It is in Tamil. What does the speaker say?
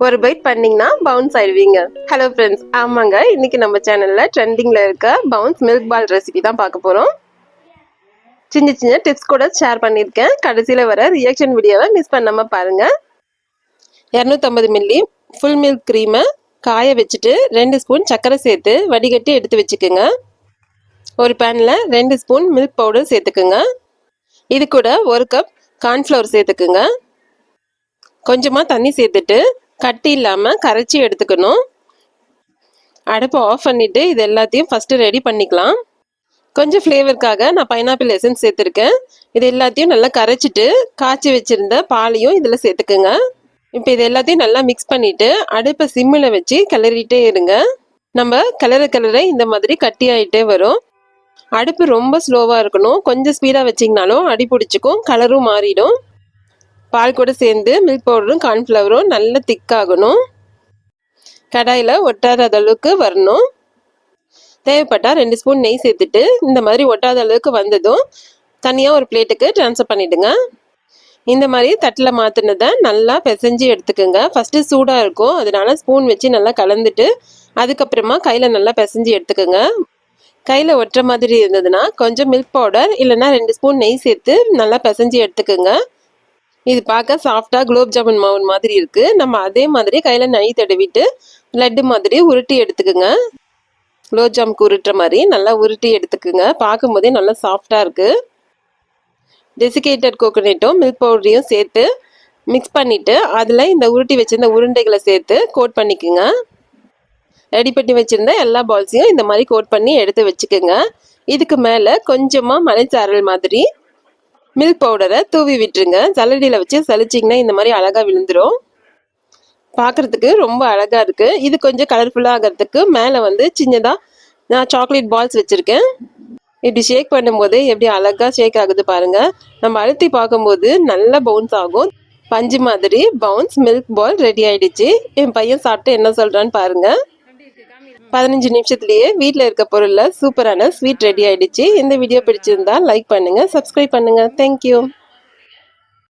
ஒரு பைட் பண்ணீங்கன்னா பவுன்ஸ் ஆயிடுவீங்க. ஹலோ ஃப்ரெண்ட்ஸ், ஆமாங்க, இன்னைக்கு நம்ம சேனல்ல ட்ரெண்டிங்ல இருக்க பவுன்ஸ் மில்க் பால் ரெசிபி தான் பார்க்க போறோம். சின்ன சின்ன டிப்ஸ் கூட ஷேர் பண்ணியிருக்கேன். கடைசியில் வர ரியாக்ஷன் வீடியோவை மிஸ் பண்ணாம பாருங்க. 250 மில்லி ஃபுல் மில்க் க்ரீமை காய வச்சுட்டு 2 ஸ்பூன் சர்க்கரை சேர்த்து வடிகட்டி எடுத்து வச்சுக்கோங்க. ஒரு பேனில் 2 ஸ்பூன் மில்க் பவுடர் சேர்த்துக்குங்க. இது கூட 1 கப் கார்ன்ஃப்ளவர் சேர்த்துக்குங்க. கொஞ்சமாக தண்ணி சேர்த்துட்டு கட்டி இல்லாமல் கரைச்சி எடுத்துக்கணும். அடுப்பை ஆஃப் பண்ணிவிட்டு இது எல்லாத்தையும் ஃபஸ்ட்டு ரெடி பண்ணிக்கலாம். கொஞ்சம் ஃப்ளேவருக்காக நான் பைனாப்பிள் எசன்ஸ் சேர்த்துருக்கேன். இது எல்லாத்தையும் நல்லா கரைச்சிட்டு காய்ச்சி வச்சுருந்த பாலையும் இதில் சேர்த்துக்குங்க. இப்போ இது எல்லாத்தையும் நல்லா மிக்ஸ் பண்ணிவிட்டு அடுப்பை சிம்மில் வச்சு கிளறிட்டே இருங்க. நம்ம கிளற இந்த மாதிரி கட்டி ஆகிட்டே வரும். அடுப்பு ரொம்ப ஸ்லோவாக இருக்கணும். கொஞ்சம் ஸ்பீடாக வச்சிங்கனாலும் அடி பிடிச்சிக்கும், கலரும் மாறிடும். பால் கூட சேர்ந்து மில்க் பவுடரும் கார்ன்ஃப்ளவரும் நல்லா திக்காகணும். கடாயில் ஒட்டாத அளவுக்கு வரணும். தேவைப்பட்டால் 2 ஸ்பூன் நெய் சேர்த்துட்டு இந்த மாதிரி ஒட்டாத அளவுக்கு வந்ததும் தனியாக ஒரு பிளேட்டுக்கு ட்ரான்ஸ்ஃபர் பண்ணிவிடுங்க. இந்த மாதிரி தட்டில் மாற்றினதை நல்லா பிசைஞ்சு எடுத்துக்கோங்க. ஃபஸ்ட்டு சூடாக இருக்கும், அதனால ஸ்பூன் வச்சு நல்லா கலந்துட்டு அதுக்கப்புறமா கையில் நல்லா பிசைஞ்சு எடுத்துக்கோங்க. கையில் ஒட்டுற மாதிரி இருந்ததுன்னா கொஞ்சம் மில்க் பவுடர் இல்லைன்னா 2 ஸ்பூன் நெய் சேர்த்து நல்லா பிசைஞ்சு எடுத்துக்கோங்க. இது பார்க்க சாஃப்டாக குலோப் ஜாமுன் மாவு மாதிரி இருக்குது. நம்ம அதே மாதிரி கையில் நெய் தடவிட்டு லட்டு மாதிரி உருட்டி எடுத்துக்கோங்க. குலோப் ஜாமுக்கு உருட்டுற மாதிரி நல்லா உருட்டி எடுத்துக்கோங்க. பார்க்கும்போதே நல்லா சாஃப்டாக இருக்குது. டெசிகேட்டட் கோகோனட்டும் மில்க் பவுடரையும் சேர்த்து மிக்ஸ் பண்ணிவிட்டு அதில் இந்த உருட்டி வச்சுருந்த உருண்டைகளை சேர்த்து கோட் பண்ணிக்கோங்க. ரெடி பண்ணி வச்சுருந்த எல்லா பால்ஸையும் இந்த மாதிரி கோட் பண்ணி எடுத்து வச்சுக்கோங்க. இதுக்கு மேலே கொஞ்சமாக மலைச்சாரல் மாதிரி மில்க் பவுடரை தூவி விட்டுருங்க. சல்லடியில் வச்சு சலிச்சிங்கன்னா இந்த மாதிரி அழகாக விழுந்துடும். பார்க்குறதுக்கு ரொம்ப அழகாக இருக்குது. இது கொஞ்சம் கலர்ஃபுல்லாக ஆகிறதுக்கு மேலே சின்னதாக நான் சாக்லேட் பால்ஸ் வச்சுருக்கேன். இப்படி ஷேக் பண்ணும்போது எப்படி அழகாக ஷேக் ஆகுது பாருங்கள். நம்ம அழுத்தி பார்க்கும்போது நல்லா பவுன்ஸ் ஆகும். பஞ்சு மாதிரி பவுன்ஸ் மில்க் பால் ரெடி ஆகிடுச்சு. என் பையன் சாப்பிட்டு என்ன சொல்கிறான்னு பாருங்கள். 15 நிமிஷத்துலேயே வீட்டில் இருக்க பொருளில் சூப்பரான ஸ்வீட் ரெடி ஆகிடுச்சு. இந்த வீடியோ பிடிச்சிருந்தா லைக் பண்ணுங்கள், சப்ஸ்கிரைப் பண்ணுங்கள். தேங்க்யூ.